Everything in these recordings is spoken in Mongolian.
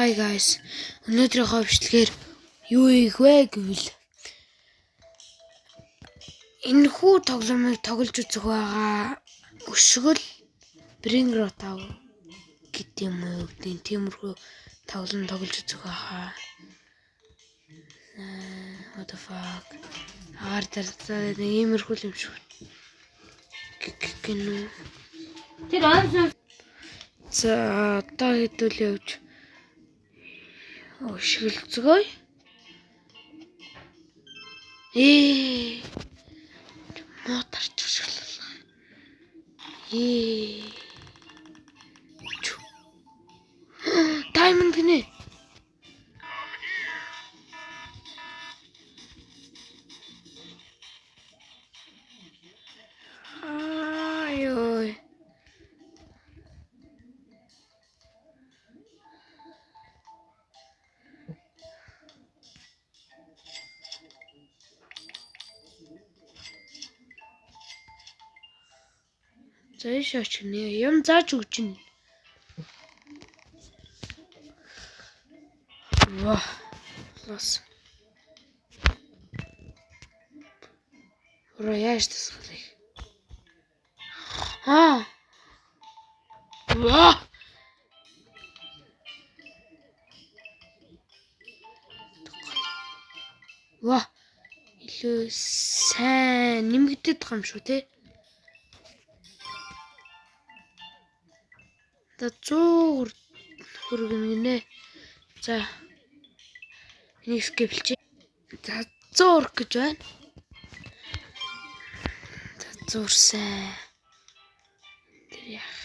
Hi guys. Өнөөдрийнхөө бичлэгээр юу ийх вэ гэвэл энэхүү тоглоомыг тоглож үзэх байгаа. Өшгөл Bring Road гэдэг юм уу гэдэг тиймэрхүү тоглоом тоглож үзэх байгаа. What the fuck. Агаар нэг иймэрхүү юм шиг. Гэнэ. Тэр онсон. За одоо хэдүүл явж өшгөлцгөө. Мотор өшгөл. Diamond гинэ. Ой. Зайшаач нэ юм зааж өгч нэ. Ваа. Лос. Рояж тасгалыг. Ваа. Ваа. Илүү сайн нэмэгдээд байгаа юм шүү те. За 100 хүргэнэ. За. Энийг скиплчээ. За 100 урах гэж байна. За 100 урсан. Тэр яах.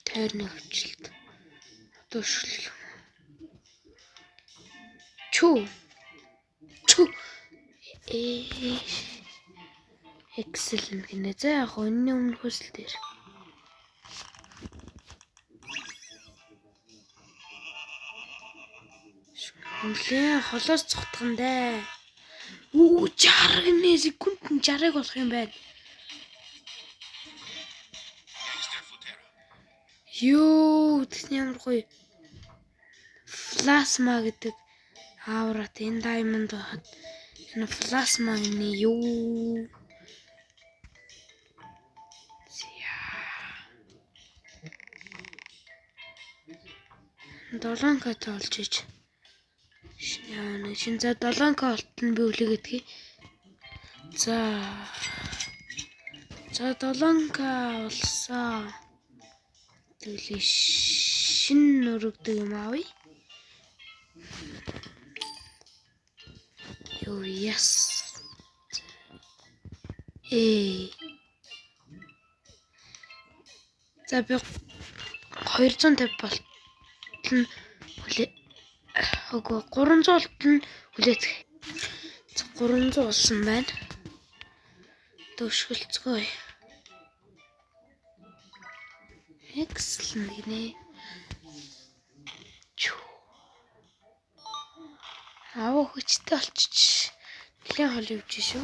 Тойрны хөвчлөлт. Одоо өшгөл. Чүү. Excellent гинэ. За яг өнний өмнөх хөсөл дээр. Нэлээ холоос цогтгондэ. 60 гинэ секунд нь 60-ыг болох юм байна. Юу тэсний ямар гоё. Plasma гэдэг аурат энэ diamond хат. Энэ plasma гинэ юу. 7к тоолж иж. Шин за 7к олтно би үлээгээдгий. За 7к олсон. Тэглээ шин өргөдөг юм аавь. Юу яс. За би 250 болтно хүлээ. Үгүй 300 болтно хүлээцг. 300 болсон байна. Дөшгөлцгөө. Excellent гинэ. Хүчтэй олчиж. Нэлээд хол явж шүү.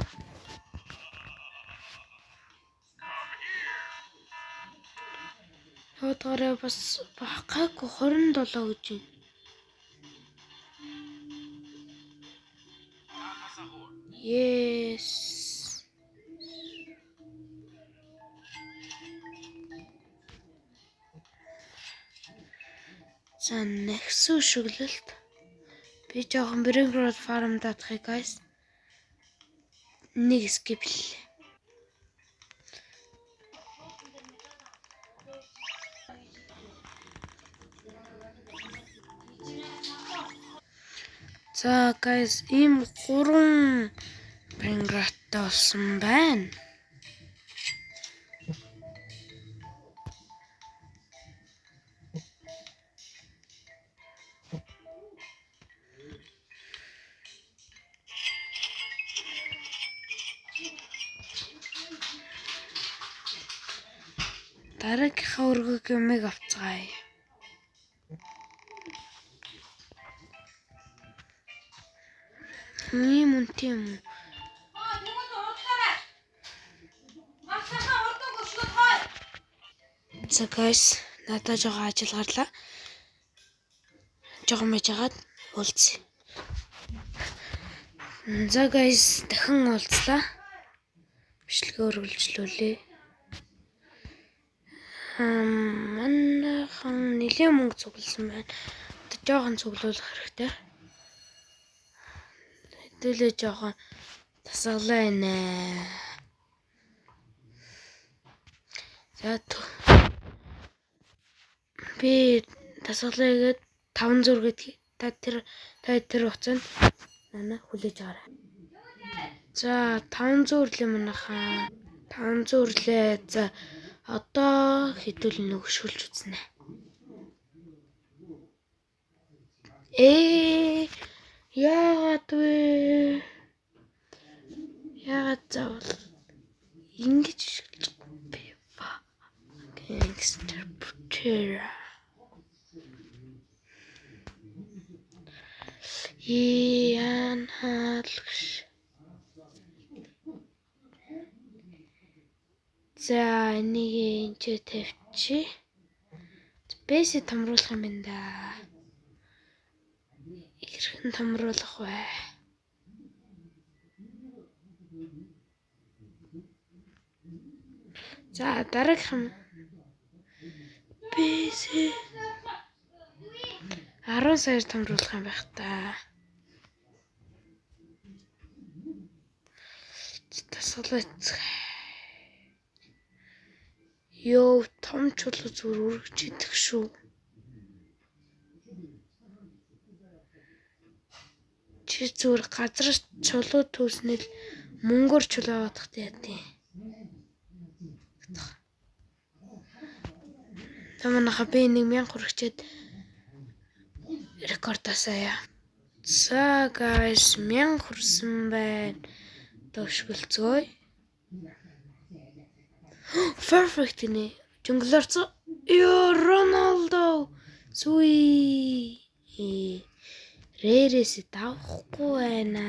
Хөөдгөрөө бас гайгүй 27 гэж байна. Yes. За нэгсэн өшгөлөлт. Би жоохон Bring Road farm даадахыг guys. Нэг skip л. За guys ийм 3 Bring Road болсон байна. Дараагийнхаа өргөг юмыг авцгаая. Ийм үнэтэй юм. За guys, надад жоохон ажил гарлаа. Жоохон мэж хагаад уулзъя. За guys, дахин уулзлаа. Бичлэгээ үргэлжлүүлээ. Манайхан нэлээд мөнгө цугласан байна. Одоо жоохон цуглуулах хэрэгтэй. Хэдүүлээ жоохон тасгалаа нэ. За би тасгалаагээд 500 гэдэг та тэр хугацаанд нана хүлээж аваарай. За 500 өрлөө манайхаа 500 өрлөө. За одоо хэдүүл нөгшүүлж үзнэ. Яагаад вэ? Яагаад заавал ингэж шилж би гангстер путера. Яан хаалгаш. За энийг энэ тавьчих. Бэс томруулах юм байна да. Хэрхэн томруулах вэ? За дараагийн бэс 10 сая томруулах юм байх та. Тасгалаач. Йоо, том чулуу зүгээр үргэж идэх шүү. Чи зүгээр газар чулуу түүснэл мөнгөөр чулуу авах гэдэг. Таманаха би 1000 хүрчээд рекордасаа. За guys, 1000 хүрсэн байна. Төвшгөлцгөөе. Perfect нэ. Жонглорц. Йоо, Роналдо. Суи. Ререс давахгүй байна.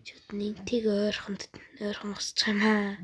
Чөт нэгтийг ойрхон усчих юм аа.